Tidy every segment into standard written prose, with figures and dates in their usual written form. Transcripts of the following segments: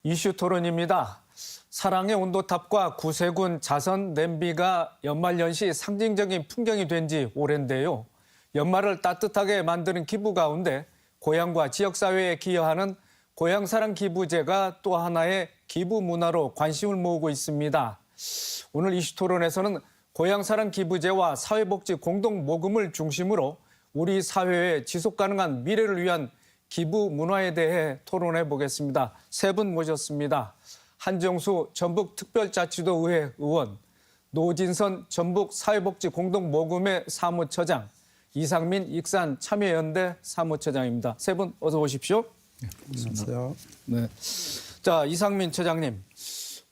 이슈 토론입니다. 사랑의 온도탑과 구세군 자선 냄비가 연말연시 상징적인 풍경이 된 지 오랜데요. 연말을 따뜻하게 만드는 기부 가운데 고향과 지역사회에 기여하는 고향사랑 기부제가 또 하나의 기부 문화로 관심을 모으고 있습니다. 오늘 이슈 토론에서는 고향사랑 기부제와 사회복지 공동모금을 중심으로 우리 사회의 지속가능한 미래를 위한 기부 문화에 대해 토론해 보겠습니다. 세 분 모셨습니다. 한정수 전북특별자치도의회 의원, 노진선 전북사회복지공동모금회 사무처장, 이상민 익산참여연대 사무처장입니다. 세 분 어서 오십시오. 안녕하세요. 네. 자, 이상민 처장님,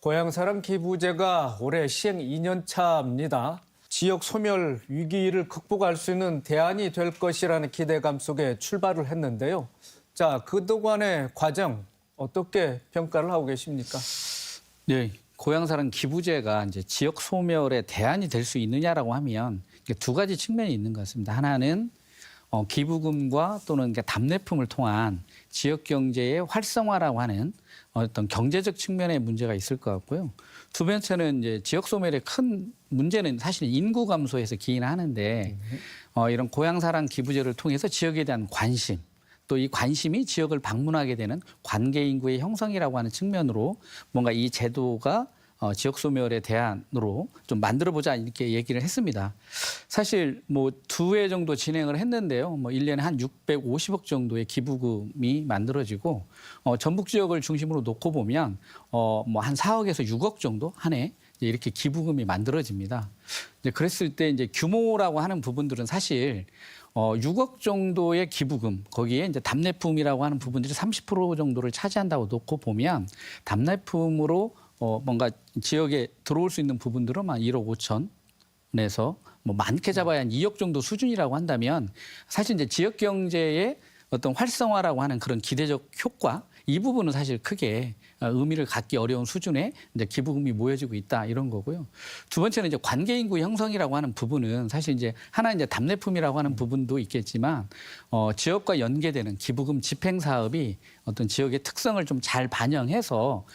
고향사랑 기부제가 올해 시행 2년 차입니다. 지역 소멸 위기를 극복할 수 있는 대안이 될 것이라는 기대감 속에 출발을 했는데요. 자, 그동안의 과정 어떻게 평가를 하고 계십니까? 네, 고향사랑 기부제가 이제 지역 소멸의 대안이 될 수 있느냐라고 하면 두 가지 측면이 있는 것 같습니다. 하나는 기부금과 또는 답례품을 통한 지역 경제의 활성화라고 하는 어떤 경제적 측면의 문제가 있을 것 같고요. 두 번째는 이제 지역 소멸의 큰 문제는 사실 인구 감소에서 기인하는데 이런 고향사랑 기부제를 통해서 지역에 대한 관심, 또 이 관심이 지역을 방문하게 되는 관계 인구의 형성이라고 하는 측면으로 뭔가 이 제도가 지역 소멸의 대안으로 좀 만들어보자 이렇게 얘기를 했습니다. 사실 뭐 2회 정도 진행을 했는데요. 뭐 1년에 한 650억 정도의 기부금이 만들어지고 전북 지역을 중심으로 놓고 보면 뭐 한 4억에서 6억 정도 한 해 이렇게 기부금이 만들어집니다. 이제 그랬을 때 이제 규모라고 하는 부분들은 사실 6억 정도의 기부금, 거기에 이제 답례품이라고 하는 부분들이 30% 정도를 차지한다고 놓고 보면 답례품으로 뭔가 지역에 들어올 수 있는 부분들은 한 1억 5천에서 뭐 많게 잡아야 한 2억 정도 수준이라고 한다면 사실 이제 지역 경제의 어떤 활성화라고 하는 그런 기대적 효과 이 부분은 사실 크게 의미를 갖기 어려운 수준의 이제 기부금이 모여지고 있다 이런 거고요. 두 번째는 이제 관계 인구 형성이라고 하는 부분은 사실 이제 하나 이제 답례품이라고 하는 부분도 있겠지만 지역과 연계되는 기부금 집행 사업이 어떤 지역의 특성을 좀 잘 반영해서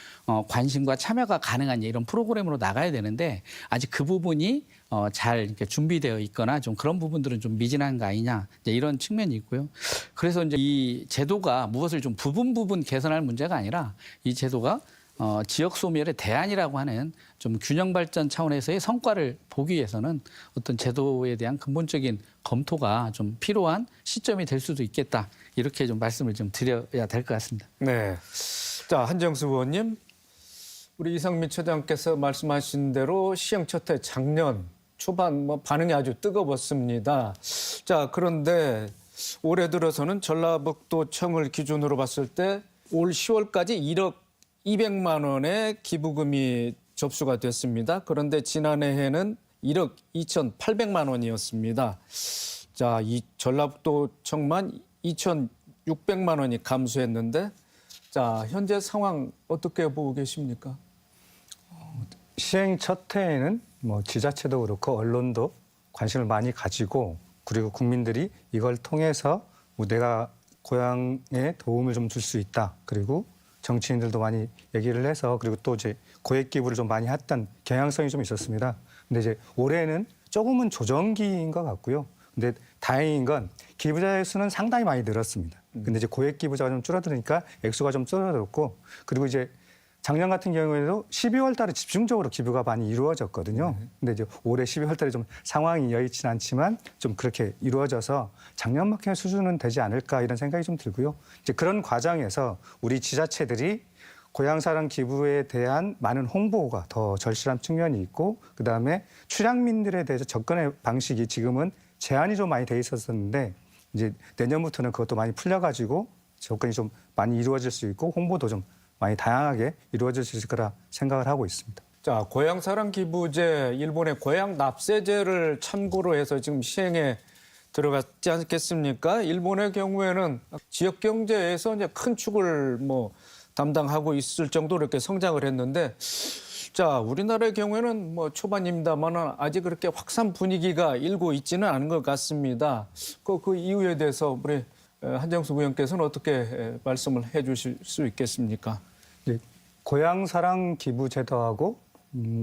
관심과 참여가 가능한 이런 프로그램으로 나가야 되는데 아직 그 부분이 잘 이렇게 준비되어 있거나 좀 그런 부분들은 좀 미진한 거 아니냐 이제 이런 측면이 있고요. 그래서 이제 이 제도가 무엇을 좀 부분 개선할 문제가 아니라 이 제도가 지역 소멸의 대안이라고 하는 좀 균형 발전 차원에서의 성과를 보기 위해서는 어떤 제도에 대한 근본적인 검토가 좀 필요한 시점이 될 수도 있겠다. 이렇게 좀 말씀을 좀 드려야 될 것 같습니다. 네. 자, 한정수 의원님, 우리 이상민 처장께서 말씀하신 대로 시행 첫 해 작년 초반 뭐 반응이 아주 뜨거웠습니다. 자, 그런데 올해 들어서는 전라북도청을 기준으로 봤을 때 올 10월까지 1억 200만 원의 기부금이 접수가 됐습니다. 그런데 지난해에는 1억 2,800만 원이었습니다. 자, 이 전라북도청만 2,600만 원이 감소했는데, 자, 현재 상황 어떻게 보고 계십니까? 시행 첫 해에는 뭐 지자체도 그렇고 언론도 관심을 많이 가지고 그리고 국민들이 이걸 통해서 뭐 내가 고향에 도움을 좀 줄 수 있다. 그리고 정치인들도 많이 얘기를 해서 그리고 또 이제 고액 기부를 좀 많이 했던 경향성이 좀 있었습니다. 근데 이제 올해는 조금은 조정기인 것 같고요. 근데 다행인 건 기부자의 수는 상당히 많이 늘었습니다. 근데 이제 고액 기부자가 좀 줄어드니까 액수가 좀 줄어들었고 그리고 이제 작년 같은 경우에도 12월 달에 집중적으로 기부가 많이 이루어졌거든요. 근데 이제 올해 12월 달에 좀 상황이 여의치 않지만 좀 그렇게 이루어져서 작년만큼의 수준은 되지 않을까 이런 생각이 좀 들고요. 이제 그런 과정에서 우리 지자체들이 고향사랑 기부에 대한 많은 홍보가 더 절실한 측면이 있고 그다음에 출향민들에 대해서 접근의 방식이 지금은 제한이 좀 많이 돼 있었는데 이제 내년부터는 그것도 많이 풀려가지고 접근이 좀 많이 이루어질 수 있고 홍보도 좀 많이 다양하게 이루어질 수 있을 거라 생각을 하고 있습니다. 자, 고향사랑 기부제, 일본의 고향 납세제를 참고로 해서 지금 시행에 들어갔지 않겠습니까? 일본의 경우에는 지역 경제에서 이제 큰 축을 뭐 담당하고 있을 정도로 이렇게 성장을 했는데, 자, 우리나라의 경우에는 뭐 초반입니다만 아직 그렇게 확산 분위기가 일고 있지는 않은 것 같습니다. 그 이유에 대해서 우리 한정수 의원께서는 어떻게 말씀을 해 주실 수 있겠습니까? 고향사랑 기부제도하고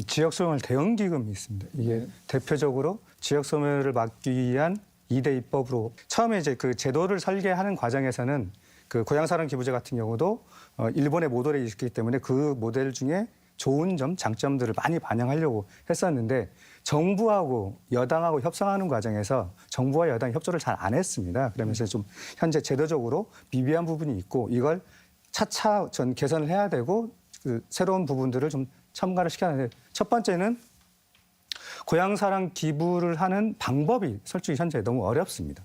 지역소멸 대응기금이 있습니다. 이게 대표적으로 지역소멸을 막기 위한 2대 입법으로 처음에 이제 그 제도를 설계하는 과정에서는 그 고향사랑 기부제 같은 경우도 일본의 모델이 있기 때문에 그 모델 중에 좋은 점, 장점들을 많이 반영하려고 했었는데 정부하고 여당하고 협상하는 과정에서 정부와 여당이 협조를 잘 안 했습니다. 그러면서 좀 현재 제도적으로 미비한 부분이 있고 이걸 차차 전 개선을 해야 되고 그 새로운 부분들을 좀 첨가를 시켜야 하는데 첫 번째는 고향사랑 기부를 하는 방법이 솔직히 현재 너무 어렵습니다.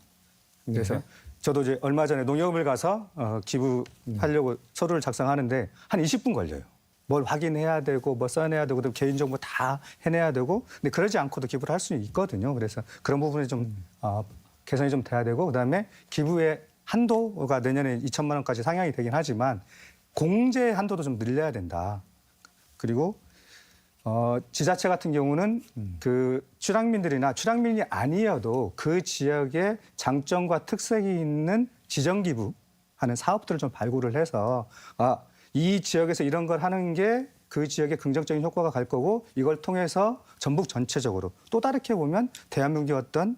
그래서 저도 이제 얼마 전에 농협을 가서 기부하려고 서류를 작성하는데 한 20분 걸려요. 뭘 확인해야 되고 뭐 써내야 되고 개인정보 다 해내야 되고 근데 그러지 않고도 기부를 할 수 있거든요. 그래서 그런 부분이 좀 개선이 좀 돼야 되고 그다음에 기부의 한도가 내년에 2천만 원까지 상향이 되긴 하지만 공제 한도도 좀 늘려야 된다. 그리고 지자체 같은 경우는 그 출향민들이나 출향민이 아니어도 그 지역의 장점과 특색이 있는 지정 기부하는 사업들을 좀 발굴을 해서 이 지역에서 이런 걸 하는 게 그 지역에 긍정적인 효과가 갈 거고 이걸 통해서 전북 전체적으로 또 다르게 보면 대한민국의 어떤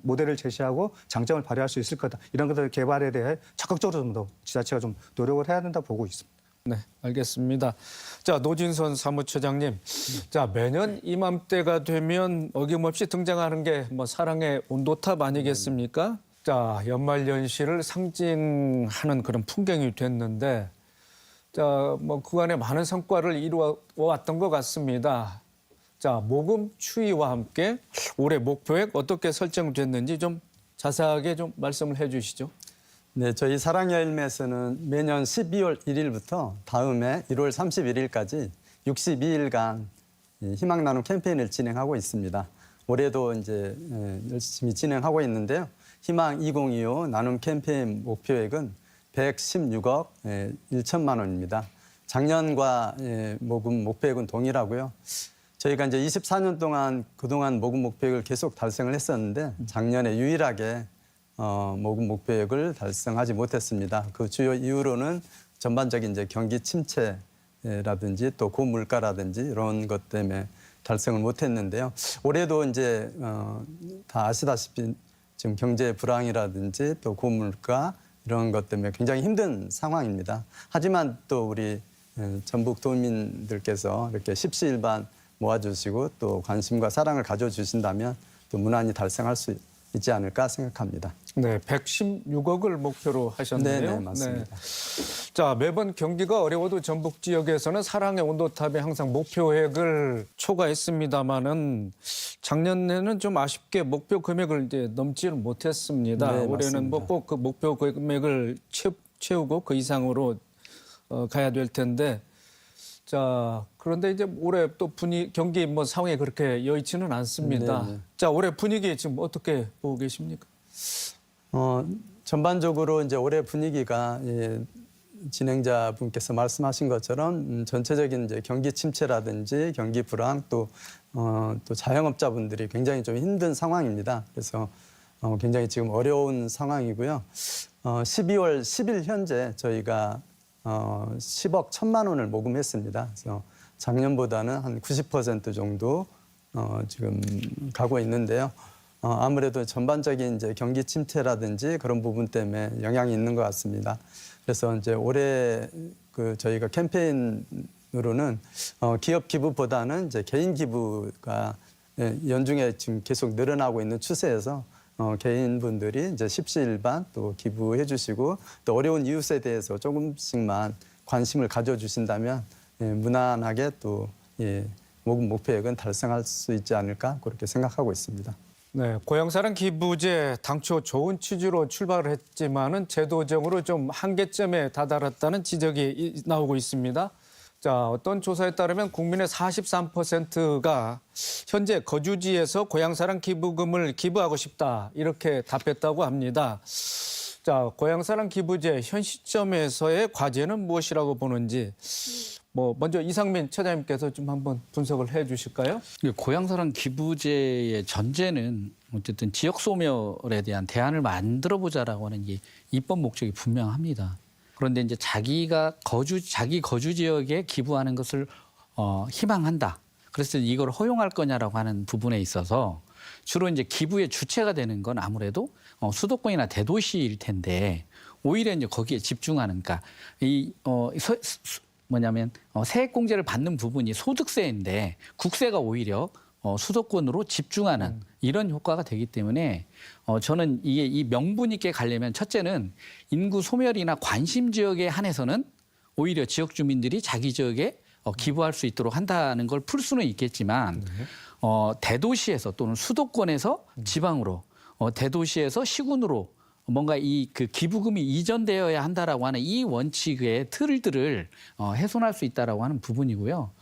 모델을 제시하고 장점을 발휘할 수 있을 거다. 이런 것들 개발에 대해 적극적으로 좀 더 지자체가 좀 노력을 해야 된다고 보고 있습니다. 네, 알겠습니다. 자, 노진선 사무처장님. 자, 매년 이맘때가 되면 어김없이 등장하는 게 뭐 사랑의 온도탑 아니겠습니까? 자, 연말연시를 상징하는 그런 풍경이 됐는데 자, 뭐 그간에 많은 성과를 이루어왔던 것 같습니다. 자, 모금 추이와 함께 올해 목표액 어떻게 설정됐는지 좀 자세하게 좀 말씀을 해 주시죠. 네, 저희 사랑의 열매에서는 매년 12월 1일부터 다음해 1월 31일까지 62일간 희망 나눔 캠페인을 진행하고 있습니다. 올해도 이제 열심히 진행하고 있는데요. 희망 2025 나눔 캠페인 목표액은 116억 1천만 원입니다. 작년과 모금 목표액은 동일하고요. 저희가 이제 24년 동안 그동안 모금 목표액을 계속 달성을 했었는데 작년에 유일하게 모금 목표액을 달성하지 못했습니다. 그 주요 이유로는 전반적인 이제 경기 침체라든지 또 고물가라든지 이런 것 때문에 달성을 못했는데요. 올해도 이제 다 아시다시피 지금 경제 불황이라든지 또 고물가 이런 것 때문에 굉장히 힘든 상황입니다. 하지만 또 우리 전북 도민들께서 이렇게 십시일반 모아주시고 또 관심과 사랑을 가져주신다면 또 무난히 달성할 수 있지 않을까 생각합니다. 네, 116억을 목표로 하셨네요. 네, 맞습니다. 자, 매번 경기가 어려워도 전북 지역에서는 사랑의 온도탑에 항상 목표액을 초과했습니다마는 작년에는 좀 아쉽게 목표 금액을 이제 넘지는 못했습니다. 네, 올해는 뭐 꼭 그 목표 금액을 채우고 그 이상으로 가야 될 텐데. 자, 그런데 이제 올해 또 경기 뭐 상황이 그렇게 여의치는 않습니다. 네. 자, 올해 분위기 지금 어떻게 보고 계십니까? 전반적으로 이제 올해 분위기가 진행자분께서 말씀하신 것처럼 전체적인 이제 경기 침체라든지 경기 불황 또 자영업자분들이 굉장히 좀 힘든 상황입니다. 그래서 굉장히 지금 어려운 상황이고요. 12월 10일 현재 저희가 10억 1천만 원을 모금했습니다. 그래서 작년보다는 한 90% 정도 지금 가고 있는데요. 아무래도 전반적인 이제 경기 침체라든지 그런 부분 때문에 영향이 있는 것 같습니다. 그래서 이제 올해 그 저희가 캠페인으로는 기업 기부보다는 이제 개인 기부가 연중에 지금 계속 늘어나고 있는 추세에서 개인분들이 이제 십시일반 또 기부해 주시고 또 어려운 이웃에 대해서 조금씩만 관심을 가져주신다면 무난하게 또 모금 목표액은 달성할 수 있지 않을까 그렇게 생각하고 있습니다. 네, 고향사랑 기부제 당초 좋은 취지로 출발을 했지만은 제도적으로 좀 한계점에 다다랐다는 지적이 나오고 있습니다. 자, 어떤 조사에 따르면 국민의 43%가 현재 거주지에서 고향사랑 기부금을 기부하고 싶다 이렇게 답했다고 합니다. 자, 고향사랑 기부제 현 시점에서의 과제는 무엇이라고 보는지 먼저 이상민 처장님께서 좀 한번 분석을 해 주실까요? 고향사랑 기부제의 전제는 어쨌든 지역 소멸에 대한 대안을 만들어 보자라고 하는 이 입법 목적이 분명합니다. 그런데 이제 자기 거주 지역에 기부하는 것을 희망한다. 그래서 이걸 허용할 거냐라고 하는 부분에 있어서 주로 이제 기부의 주체가 되는 건 아무래도 수도권이나 대도시일 텐데 오히려 이제 거기에 집중하는, 그러니까 뭐냐면 세액공제를 받는 부분이 소득세인데 국세가 오히려 수도권으로 집중하는 이런 효과가 되기 때문에 저는 이게 이 명분 있게 가려면 첫째는 인구 소멸이나 관심 지역에 한해서는 오히려 지역 주민들이 자기 지역에 기부할 수 있도록 한다는 걸 풀 수는 있겠지만 대도시에서 또는 수도권에서 지방으로 대도시에서 시군으로 뭔가 이 그 기부금이 이전되어야 한다라고 하는 이 원칙의 틀들을 훼손할 수 있다라고 하는 부분이고요.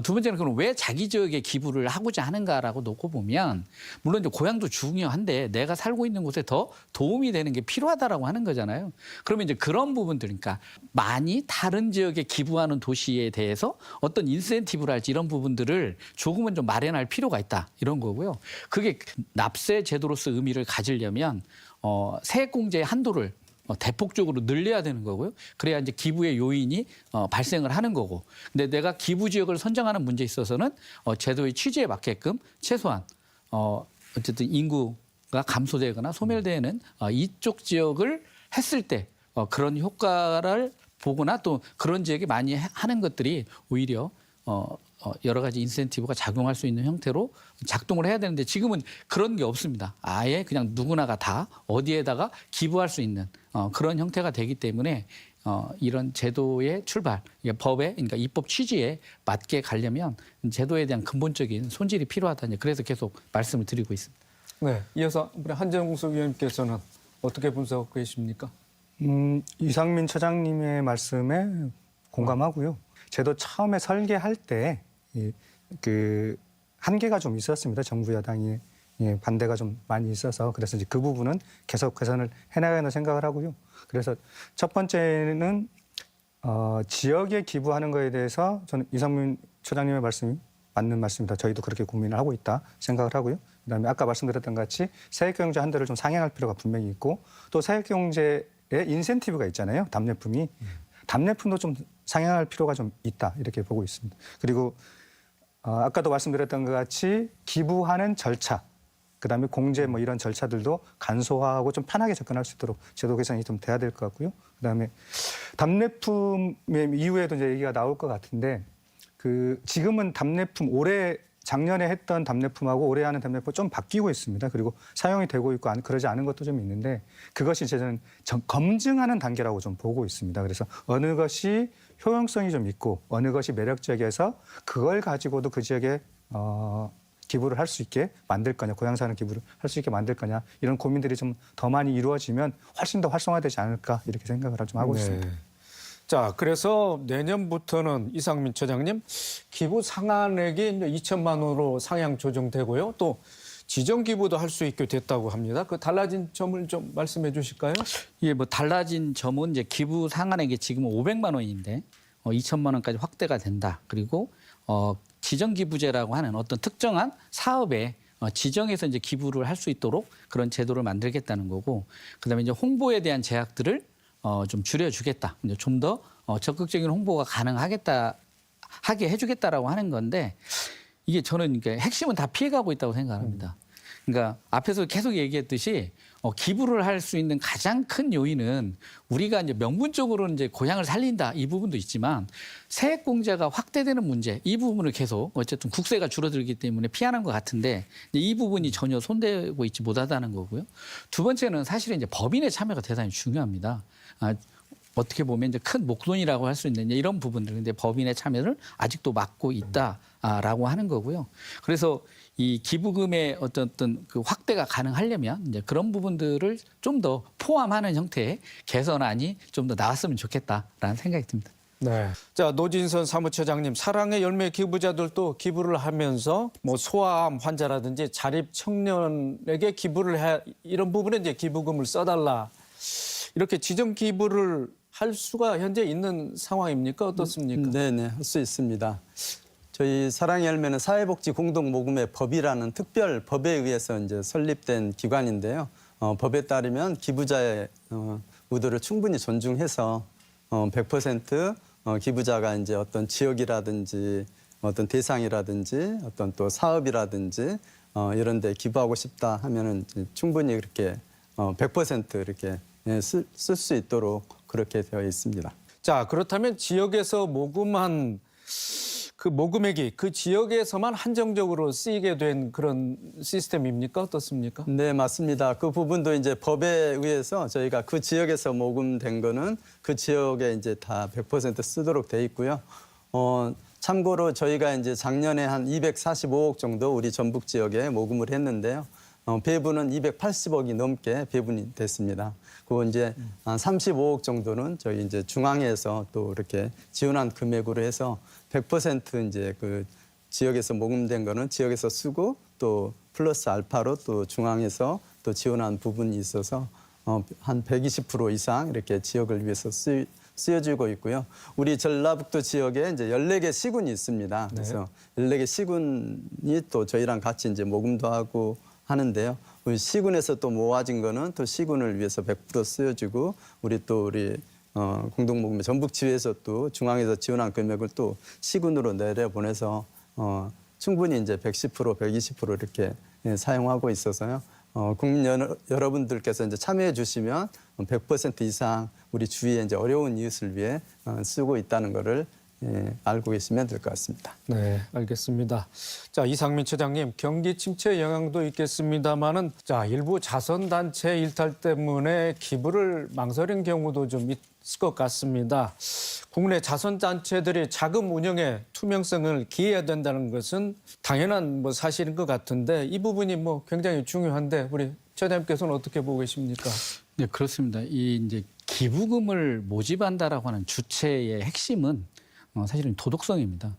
두 번째는 그럼 왜 자기 지역에 기부를 하고자 하는가라고 놓고 보면 물론 이제 고향도 중요한데 내가 살고 있는 곳에 더 도움이 되는 게 필요하다라고 하는 거잖아요. 그러면 이제 그런 부분들, 그러니까 많이 다른 지역에 기부하는 도시에 대해서 어떤 인센티브랄지 이런 부분들을 조금은 좀 마련할 필요가 있다 이런 거고요. 그게 납세 제도로서 의미를 가지려면 세액공제의 한도를 대폭적으로 늘려야 되는 거고요. 그래야 이제 기부의 요인이 발생을 하는 거고. 근데 내가 기부 지역을 선정하는 문제에 있어서는 제도의 취지에 맞게끔 최소한 어쨌든 인구가 감소되거나 소멸되는 이쪽 지역을 했을 때 그런 효과를 보거나 또 그런 지역이 많이 하는 것들이 오히려 여러 가지 인센티브가 작용할 수 있는 형태로 작동을 해야 되는데 지금은 그런 게 없습니다. 아예 그냥 누구나가 다 어디에다가 기부할 수 있는 그런 형태가 되기 때문에 이런 제도의 출발, 법의 그러니까 입법 취지에 맞게 가려면 제도에 대한 근본적인 손질이 필요하다. 그래서 계속 말씀을 드리고 있습니다. 네, 이어서 우리 한정숙 위원님께서는 어떻게 분석하고 계십니까? 이상민 처장님의 말씀에 공감하고요. 제도 처음에 설계할 때 그 한계가 좀 있었습니다. 정부 여당이 반대가 좀 많이 있어서 그래서 이제 그 부분은 계속 개선을 해나가는 생각을 하고요. 그래서 첫 번째는 지역에 기부하는 거에 대해서 저는 이상민 처장님의 말씀이 맞는 말씀입니다. 저희도 그렇게 고민을 하고 있다 생각을 하고요. 그다음에 아까 말씀드렸던 같이 세액경제 한도를 좀 상향할 필요가 분명히 있고 또 세액경제에 인센티브가 있잖아요. 답례품도 좀 상향할 필요가 좀 있다 이렇게 보고 있습니다. 그리고 아까도 말씀드렸던 것 같이 기부하는 절차, 그다음에 공제 뭐 이런 절차들도 간소화하고 좀 편하게 접근할 수 있도록 제도 개선이 좀 돼야 될 것 같고요. 그다음에 답례품의 이후에도 이제 얘기가 나올 것 같은데 지금은 답례품 작년에 했던 답례품하고 올해 하는 답례품 좀 바뀌고 있습니다. 그리고 사용이 되고 있고 그러지 않은 것도 좀 있는데 그것이 저는 검증하는 단계라고 좀 보고 있습니다. 그래서 어느 것이 효용성이 좀 있고 어느 것이 매력적이어서 그걸 가지고도 그 지역에 기부를 할 수 있게 만들 거냐, 고향 사는 기부를 할 수 있게 만들 거냐 이런 고민들이 좀 더 많이 이루어지면 훨씬 더 활성화되지 않을까 이렇게 생각을 좀 하고 있습니다. 자, 그래서 내년부터는 이상민 처장님 기부 상한액이 이제 2천만 원으로 상향 조정되고요. 또 지정 기부도 할 수 있게 됐다고 합니다. 그 달라진 점을 좀 말씀해 주실까요? 예, 뭐 달라진 점은 이제 기부 상한액이 지금 500만 원인데 2천만 원까지 확대가 된다. 그리고 지정 기부제라고 하는 어떤 특정한 사업에 지정해서 이제 기부를 할 수 있도록 그런 제도를 만들겠다는 거고, 그다음에 이제 홍보에 대한 제약들을 좀 줄여주겠다. 이제 좀 더 적극적인 홍보가 하게 해주겠다라고 하는 건데 이게 저는 이게 핵심은 다 피해가고 있다고 생각합니다. 그러니까 앞에서 계속 얘기했듯이 기부를 할 수 있는 가장 큰 요인은 우리가 이제 명분적으로는 이제 고향을 살린다 이 부분도 있지만 세액 공제가 확대되는 문제 이 부분을 계속 어쨌든 국세가 줄어들기 때문에 피하는 것 같은데 이 부분이 전혀 손대고 있지 못하다는 거고요. 두 번째는 사실은 이제 법인의 참여가 대단히 중요합니다. 어떻게 보면 이제 큰 목돈이라고 할 수 있는 이런 부분들, 근데 법인의 참여를 아직도 막고 있다라고 하는 거고요. 그래서 이 기부금의 어떤 그 확대가 가능하려면 이제 그런 부분들을 좀 더 포함하는 형태의 개선안이 좀 더 나왔으면 좋겠다라는 생각이 듭니다. 네. 자, 노진선 사무처장님, 사랑의 열매 기부자들도 기부를 하면서 뭐 소아암 환자라든지 자립 청년에게 기부를 이런 부분에 이제 기부금을 써달라. 이렇게 지정 기부를 할 수가 현재 있는 상황입니까? 어떻습니까? 네네, 할 수 있습니다. 저희 사랑의 열매는 사회복지 공동모금의 법이라는 특별 법에 의해서 이제 설립된 기관인데요. 법에 따르면 기부자의 의도를 충분히 존중해서 100% 기부자가 이제 어떤 지역이라든지 어떤 대상이라든지 어떤 또 사업이라든지 이런 데 기부하고 싶다 하면은 충분히 그렇게 100% 이렇게 쓸 수 있도록 그렇게 되어 있습니다. 자, 그렇다면 지역에서 모금한 그 모금액이 그 지역에서만 한정적으로 쓰이게 된 그런 시스템입니까? 어떻습니까? 네, 맞습니다. 그 부분도 이제 법에 의해서 저희가 그 지역에서 모금된 거는 그 지역에 이제 다 100% 쓰도록 돼 있고요. 참고로 저희가 이제 작년에 한 245억 정도 우리 전북 지역에 모금을 했는데요. 배분은 280억이 넘게 배분이 됐습니다. 그리고 이제 한 35억 정도는 저희 이제 중앙에서 또 이렇게 지원한 금액으로 해서 100% 이제 그 지역에서 모금된 거는 지역에서 쓰고 또 플러스 알파로 또 중앙에서 또 지원한 부분이 있어서 한 120% 이상 이렇게 지역을 위해서 쓰여지고 있고요. 우리 전라북도 지역에 이제 14개 시군이 있습니다. 그래서 14개 시군이 또 저희랑 같이 이제 모금도 하고 하는데요. 우리 시군에서 또 모아진 거는 또 시군을 위해서 100% 쓰여지고 우리 공동모금회 전북지회에서 또 중앙에서 지원한 금액을 또 시군으로 내려보내서 충분히 이제 110%, 120% 이렇게 사용하고 있어서요. 국민 여러분들께서 이제 참여해 주시면 100% 이상 우리 주위에 이제 어려운 이웃을 위해 쓰고 있다는 거를 알고 계시면 될 것 같습니다. 네, 알겠습니다. 자, 이상민 처장님, 경기 침체 영향도 있겠습니다만은 자, 일부 자선단체 일탈 때문에 기부를 망설인 경우도 좀 있을 것 같습니다. 국내 자선단체들이 자금 운영에 투명성을 기해야 된다는 것은 당연한 사실인 것 같은데 이 부분이 굉장히 중요한데 우리 처장님께서는 어떻게 보고 계십니까? 네, 그렇습니다. 이 이제 기부금을 모집한다라고 하는 주체의 핵심은 사실은 도덕성입니다.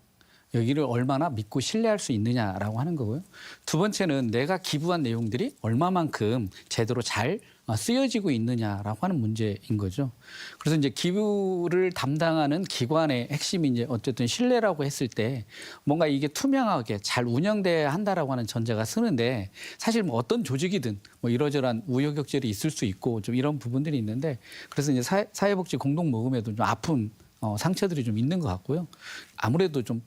여기를 얼마나 믿고 신뢰할 수 있느냐라고 하는 거고요. 두 번째는 내가 기부한 내용들이 얼마만큼 제대로 잘 쓰여지고 있느냐라고 하는 문제인 거죠. 그래서 이제 기부를 담당하는 기관의 핵심이 이제 어쨌든 신뢰라고 했을 때 뭔가 이게 투명하게 잘 운영돼야 한다라고 하는 전제가 쓰는데 사실 어떤 조직이든 이러저러한 우여곡절이 있을 수 있고 좀 이런 부분들이 있는데 그래서 이제 사회복지 공동모금에도 좀 아픈 상처들이 좀 있는 것 같고요. 아무래도 좀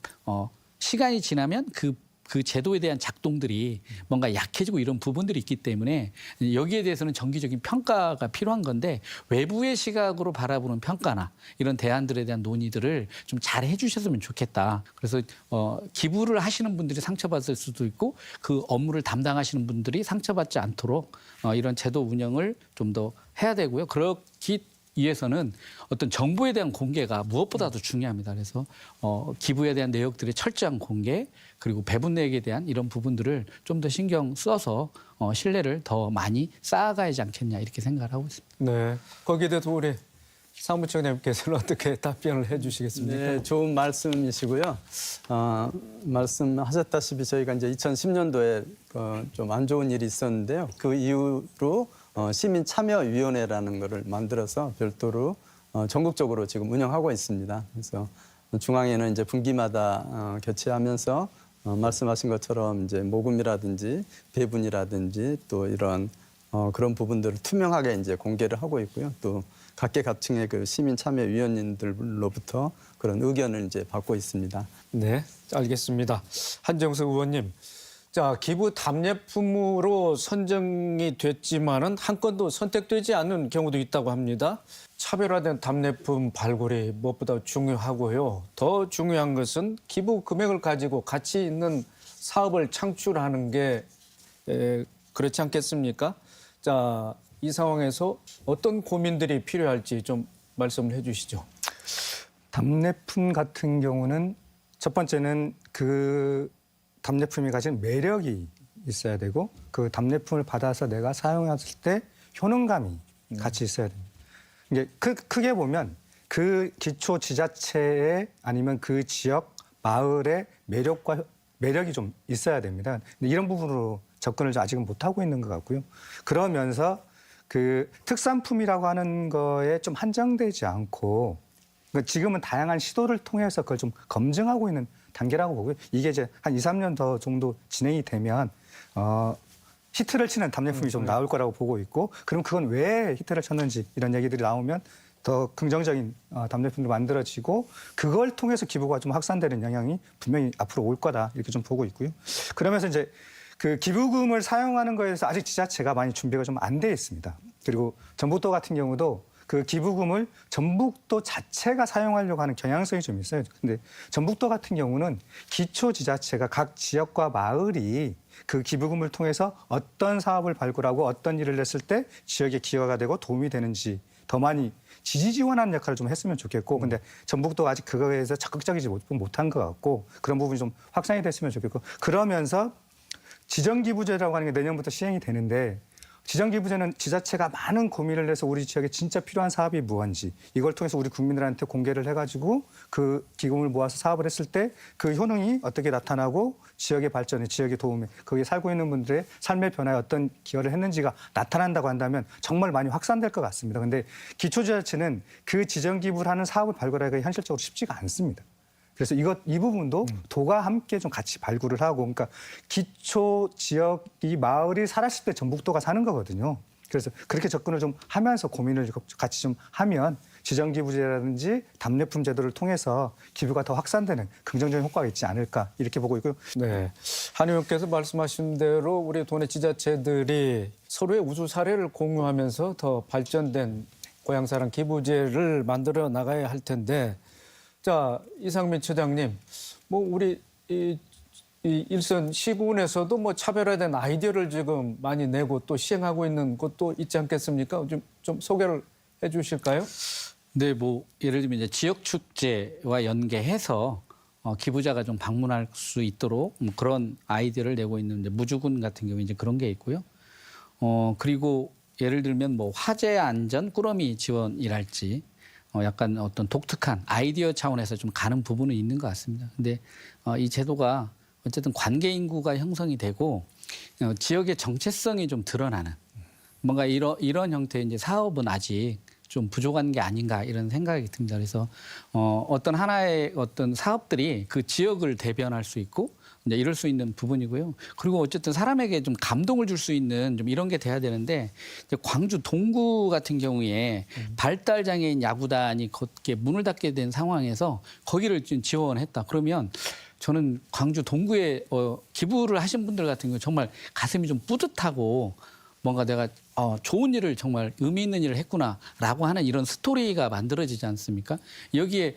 시간이 지나면 그 제도에 대한 작동들이 뭔가 약해지고 이런 부분들이 있기 때문에 여기에 대해서는 정기적인 평가가 필요한 건데 외부의 시각으로 바라보는 평가나 이런 대안들에 대한 논의들을 좀 잘 해주셨으면 좋겠다. 그래서 기부를 하시는 분들이 상처받을 수도 있고 그 업무를 담당하시는 분들이 상처받지 않도록 이런 제도 운영을 좀 더 해야 되고요. 그렇기 위해서는 어떤 정보에 대한 공개가 무엇보다도 중요합니다. 그래서 기부에 대한 내역들의 철저한 공개 그리고 배분액에 대한 이런 부분들을 좀 더 신경 써서 신뢰를 더 많이 쌓아가야지 않겠냐 이렇게 생각을 하고 있습니다. 네, 거기에 대해서 우리 사무총장님께서는 어떻게 답변을 해주시겠습니까? 네, 좋은 말씀이시고요. 말씀하셨다시피 저희가 이제 2010년도에 좀 안 좋은 일이 있었는데요. 그 이후로 시민참여위원회라는 것을 만들어서 별도로 전국적으로 지금 운영하고 있습니다. 그래서 중앙에는 이제 분기마다 교체하면서 말씀하신 것처럼 이제 모금이라든지 배분이라든지 또 이런 그런 부분들을 투명하게 이제 공개를 하고 있고요. 또 각계각층의 그 시민참여위원님들로부터 그런 의견을 이제 받고 있습니다. 네, 알겠습니다. 한정석 의원님. 자, 기부 답례품으로 선정이 됐지만은 한 건도 선택되지 않는 경우도 있다고 합니다. 차별화된 답례품 발굴이 무엇보다 중요하고요. 더 중요한 것은 기부 금액을 가지고 가치 있는 사업을 창출하는 게 그렇지 않겠습니까? 자, 이 상황에서 어떤 고민들이 필요할지 좀 말씀을 해주시죠. 답례품 같은 경우는 첫 번째는 그 답례품이 가진 매력이 있어야 되고 그 답례품을 받아서 내가 사용했을 때 효능감이 같이 있어야 됩니다. 이게 크게 보면 그 기초 지자체에 아니면 그 지역 마을의 매력이 좀 있어야 됩니다. 근데 이런 부분으로 접근을 아직은 못 하고 있는 것 같고요. 그러면서 그 특산품이라고 하는 거에 좀 한정되지 않고 지금은 다양한 시도를 통해서 그걸 좀 검증하고 있는 단계라고 보고요. 이게 이제 한 2, 3년 더 정도 진행이 되면 히트를 치는 답례품이 좀 나올 거라고 보고 있고 그럼 그건 왜 히트를 쳤는지 이런 얘기들이 나오면 더 긍정적인 답례품도 만들어지고 그걸 통해서 기부가 좀 확산되는 영향이 분명히 앞으로 올 거다 이렇게 좀 보고 있고요. 그러면서 이제 그 기부금을 사용하는 거에 대해서 아직 지자체가 많이 준비가 좀 안 돼 있습니다. 그리고 전북도 같은 경우도 그 기부금을 전북도 자체가 사용하려고 하는 경향성이 좀 있어요. 근데 전북도 같은 경우는 기초지자체가 각 지역과 마을이 그 기부금을 통해서 어떤 사업을 발굴하고 어떤 일을 했을 때 지역에 기여가 되고 도움이 되는지 더 많이 지지 지원하는 역할을 좀 했으면 좋겠고, 근데 전북도가 아직 그거에 대해서 적극적이지 못한 것 같고 그런 부분이 좀 확산이 됐으면 좋겠고, 그러면서 지정기부제라고 하는 게 내년부터 시행이 되는데 지정기부제는 지자체가 많은 고민을 해서 우리 지역에 진짜 필요한 사업이 무엇인지 이걸 통해서 우리 국민들한테 공개를 해가지고 그 기금을 모아서 사업을 했을 때 그 효능이 어떻게 나타나고 지역의 발전에, 지역의 도움에, 거기에 살고 있는 분들의 삶의 변화에 어떤 기여를 했는지가 나타난다고 한다면 정말 많이 확산될 것 같습니다. 근데 기초지자체는 그 지정기부를 하는 사업을 발굴하기가 현실적으로 쉽지가 않습니다. 그래서 이 부분도 도가 함께 좀 같이 발굴을 하고, 그러니까 기초 지역 이 마을이 살았을 때 전북도가 사는 거거든요. 그래서 그렇게 접근을 좀 하면서 고민을 같이 좀 하면 지정기부제라든지 답례품 제도를 통해서 기부가 더 확산되는 긍정적인 효과가 있지 않을까 이렇게 보고 있고요. 네, 한 의원께서 말씀하신 대로 우리 도내 지자체들이 서로의 우수 사례를 공유하면서 더 발전된 고향사랑 기부제를 만들어 나가야 할 텐데, 자, 이상민 처장님, 뭐 우리 이 일선 시군에서도 뭐 차별화된 아이디어를 지금 많이 내고 또 시행하고 있는 것도 있지 않겠습니까? 좀 소개를 해주실까요? 네, 뭐 예를 들면 이제 지역 축제와 연계해서 기부자가 좀 방문할 수 있도록 뭐 그런 아이디어를 내고 있는 이제 무주군 같은 경우 이제 그런 게 있고요. 그리고 예를 들면 뭐 화재 안전 꾸러미 지원이랄지 약간 어떤 독특한 아이디어 차원에서 좀 가는 부분은 있는 것 같습니다. 근데 이 제도가 어쨌든 관계 인구가 형성이 되고 지역의 정체성이 좀 드러나는 뭔가 이런 형태의 이제 사업은 아직 좀 부족한 게 아닌가 이런 생각이 듭니다. 그래서 어떤 하나의 어떤 사업들이 그 지역을 대변할 수 있고 이제 이럴 수 있는 부분이고요. 그리고 어쨌든 사람에게 좀 감동을 줄 수 있는 좀 이런 게 돼야 되는데, 이제 광주 동구 같은 경우에 발달 장애인 야구단이 곧게 문을 닫게 된 상황에서 거기를 좀 지원했다. 그러면 저는 광주 동구에 기부를 하신 분들 같은 경우 정말 가슴이 좀 뿌듯하고 뭔가 내가 좋은 일을 정말 의미 있는 일을 했구나라고 하는 이런 스토리가 만들어지지 않습니까? 여기에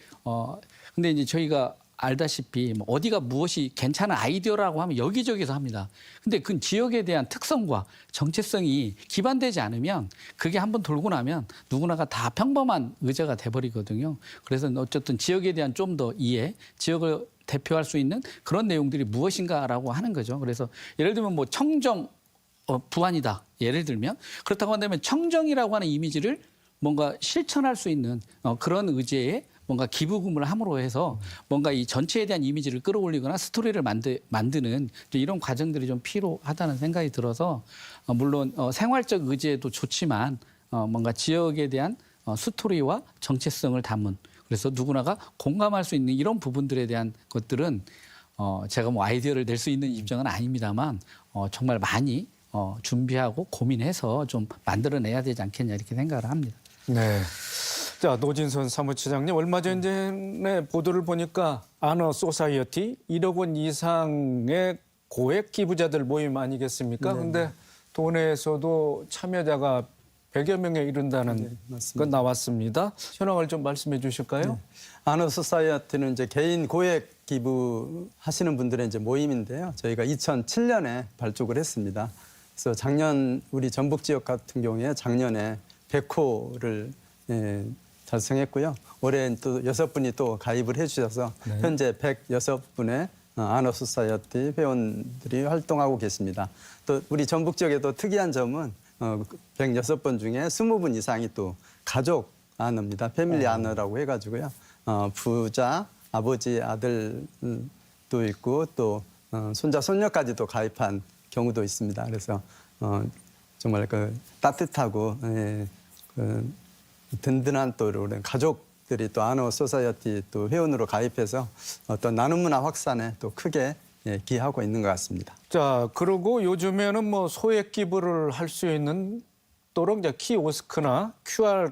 근데 이제 저희가 알다시피 뭐 어디가 무엇이 괜찮은 아이디어라고 하면 여기저기서 합니다. 근데 그 지역에 대한 특성과 정체성이 기반되지 않으면 그게 한번 돌고 나면 누구나가 다 평범한 의제가 돼버리거든요. 그래서 어쨌든 지역에 대한 좀 더 이해, 지역을 대표할 수 있는 그런 내용들이 무엇인가라고 하는 거죠. 그래서 예를 들면 뭐 청정 부안이다. 예를 들면 그렇다고 한다면 청정이라고 하는 이미지를 뭔가 실천할 수 있는 그런 의제에 뭔가 기부금을 함으로 해서 뭔가 이 전체에 대한 이미지를 끌어올리거나 스토리를 만드는 이런 과정들이 좀 필요하다는 생각이 들어서 물론 생활적 의제도 좋지만 뭔가 지역에 대한 스토리와 정체성을 담은, 그래서 누구나가 공감할 수 있는 이런 부분들에 대한 것들은 제가 뭐 아이디어를 낼 수 있는 입장은 아닙니다만 정말 많이 준비하고 고민해서 좀 만들어내야 되지 않겠냐 이렇게 생각을 합니다. 네. 자, 노진선 사무처장님, 얼마 전에 보도를 보니까 아너 소사이어티 1억 원 이상의 고액 기부자들 모임 아니겠습니까? 그런데 도내에서도 참여자가 100여 명에 이른다는 건 나왔습니다. 현황을 좀 말씀해 주실까요? 아너 소사이어티는 이제 개인 고액 기부하시는 분들의 이제 모임인데요. 저희가 2007년에 발족을 했습니다. 그래서 작년 우리 전북 지역 같은 경우에 작년에 100호를 달성했고요. 올해 또 6분이 또 가입을 해주셔서 현재 106분의 아너 소사이어티 회원들이 활동하고 계십니다. 또 우리 전북 지역에도 특이한 점은 106번 중에 20분 이상이 또 가족 아너입니다. 패밀리 아너라고 해가지고요. 부자, 아버지, 아들도 있고 또 손자, 손녀까지도 가입한 경우도 있습니다. 그래서 정말 그 따뜻하고 든든한 또 가족들이 또 아너 소사이어티 또 회원으로 가입해서 어떤 나눔 문화 확산에 또 크게 기여하고 있는 것 같습니다. 자, 그리고 요즘에는 뭐 소액 기부를 할 수 있는 또는 이제 키오스크나 QR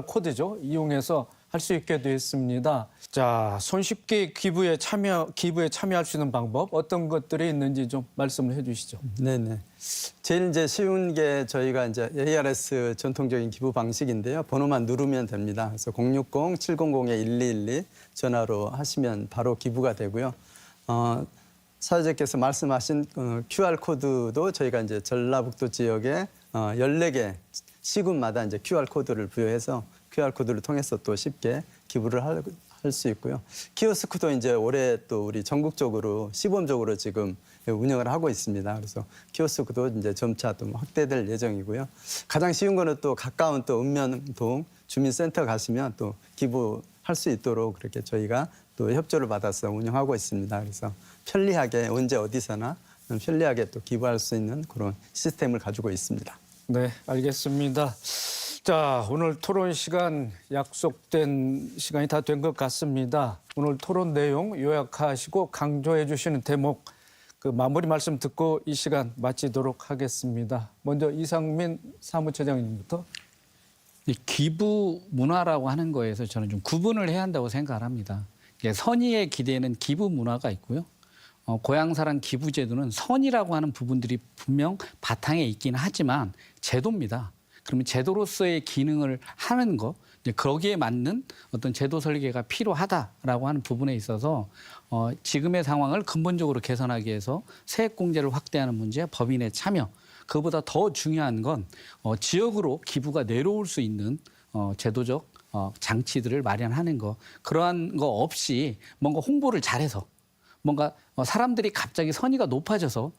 코드죠. 이용해서 할 수 있게 되었습니다. 자, 손쉽게 기부에 참여할 수 있는 방법 어떤 것들이 있는지 좀 말씀을 해주시죠. 네네. 제일 이제 쉬운 게 저희가 이제 ARS 전통적인 기부 방식인데요. 번호만 누르면 됩니다. 그래서 060-700-1212 전화로 하시면 바로 기부가 되고요. 사회자께서 말씀하신 QR 코드도 저희가 이제 전라북도 지역에 14개 시군마다 이제 QR 코드를 부여해서 QR 코드를 통해서 또 쉽게 기부를 할 수 있고요. 키오스크도 이제 올해 또 우리 전국적으로 시범적으로 지금 운영을 하고 있습니다. 그래서 키오스크도 이제 점차 또 확대될 예정이고요. 가장 쉬운 거는 또 가까운 또 읍면동 주민센터 가시면 또 기부할 수 있도록 그렇게 저희가 또 협조를 받아서 운영하고 있습니다. 그래서 편리하게 언제 어디서나 편리하게 또 기부할 수 있는 그런 시스템을 가지고 있습니다. 네, 알겠습니다. 자, 오늘 토론 시간 약속된 시간이 다 된 것 같습니다. 오늘 토론 내용 요약하시고 강조해 주시는 대목 그 마무리 말씀 듣고 이 시간 마치도록 하겠습니다. 먼저 이상민 사무처장님부터. 이 기부 문화라고 하는 거에서 저는 좀 구분을 해야 한다고 생각을 합니다. 선의의 기대는 기부 문화가 있고요. 고향사랑 기부제도는 선이라고 하는 부분들이 분명 바탕에 있긴 하지만 제도입니다. 그러면 제도로서의 기능을 하는 거, 이제 거기에 맞는 어떤 제도 설계가 필요하다라고 하는 부분에 있어서 지금의 상황을 근본적으로 개선하기 위해서 세액공제를 확대하는 문제, 법인의 참여, 그보다 더 중요한 건 지역으로 기부가 내려올 수 있는 제도적 장치들을 마련하는 거. 그러한 거 없이 뭔가 홍보를 잘해서 뭔가 사람들이 갑자기 선의가 높아져서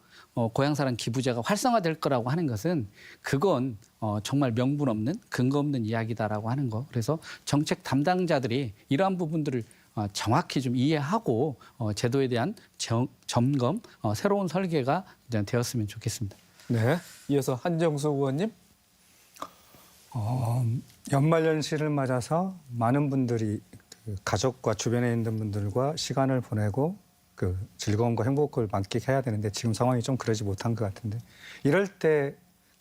고향사랑 기부제가 활성화될 거라고 하는 것은 그건 정말 명분 없는 근거 없는 이야기다라고 하는 거. 그래서 정책 담당자들이 이러한 부분들을 정확히 좀 이해하고 제도에 대한 점검, 새로운 설계가 되었으면 좋겠습니다. 네, 이어서 한정수 의원님. 연말연시를 맞아서 많은 분들이 그 가족과 주변에 있는 분들과 시간을 보내고 그 즐거움과 행복을 만끽해야 되는데 지금 상황이 좀 그러지 못한 것 같은데 이럴 때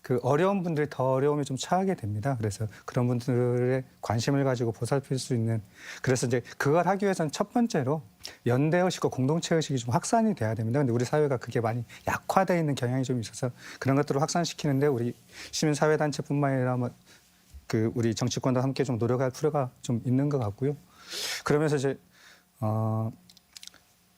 그 어려운 분들이 더 어려움에 좀 처하게 됩니다. 그래서 그런 분들의 관심을 가지고 보살필 수 있는 그래서 이제 그걸 하기 위해서는 첫 번째로 연대의식과 공동체의식이 좀 확산이 돼야 됩니다. 근데 우리 사회가 그게 많이 약화되어 있는 경향이 좀 있어서 그런 것들을 확산시키는데 우리 시민사회단체뿐만 아니라 그 우리 정치권도 함께 좀 노력할 필요가 좀 있는 것 같고요. 그러면서 이제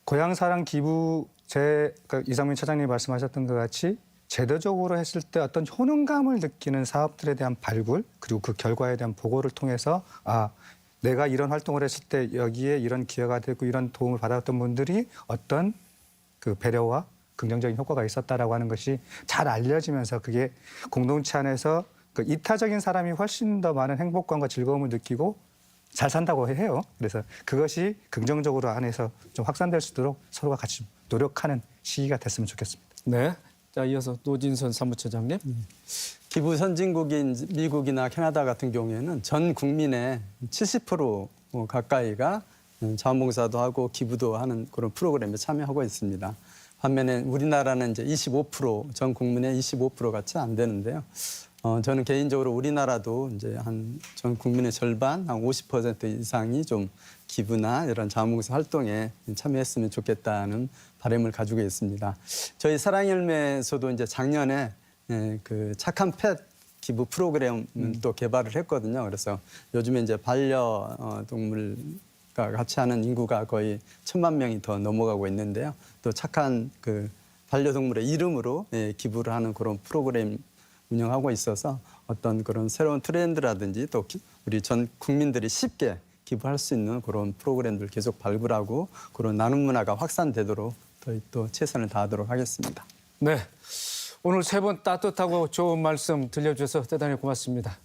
고향사랑 기부제, 그러니까 이상민 차장님이 말씀하셨던 것 같이 제도적으로 했을 때 어떤 효능감을 느끼는 사업들에 대한 발굴 그리고 그 결과에 대한 보고를 통해서 내가 이런 활동을 했을 때 여기에 이런 기여가 되고 이런 도움을 받았던 분들이 어떤 그 배려와 긍정적인 효과가 있었다라고 하는 것이 잘 알려지면서 그게 공동체 안에서 그 이타적인 사람이 훨씬 더 많은 행복감과 즐거움을 느끼고 잘 산다고 해요. 그래서 그것이 긍정적으로 안에서 좀 확산될 수 있도록 서로가 같이 노력하는 시기가 됐으면 좋겠습니다. 네, 자 이어서 노진선 사무처장님. 기부 선진국인 미국이나 캐나다 같은 경우에는 전 국민의 70% 가까이가 자원봉사도 하고 기부도 하는 그런 프로그램에 참여하고 있습니다. 반면에 우리나라는 이제 25%, 전 국민의 25%가 채 안 되는데요. 저는 개인적으로 우리나라도 이제 한 전 국민의 절반, 한 50% 이상이 좀 기부나 이런 자원봉사 활동에 참여했으면 좋겠다는 바람을 가지고 있습니다. 저희 사랑열매에서도 이제 작년에 그 착한 펫 기부 프로그램 또 개발을 했거든요. 그래서 요즘에 이제 반려동물과 같이 하는 인구가 거의 1,000만 명이 더 넘어가고 있는데요. 또 착한 그 반려동물의 이름으로 기부를 하는 그런 프로그램 운영하고 있어서 어떤 그런 새로운 트렌드라든지 또 우리 전 국민들이 쉽게 기부할 수 있는 그런 프로그램들 계속 발굴하고 그런 나눔 문화가 확산되도록 저희 또 최선을 다하도록 하겠습니다. 네, 오늘 세 분 따뜻하고 좋은 말씀 들려주셔서 대단히 고맙습니다.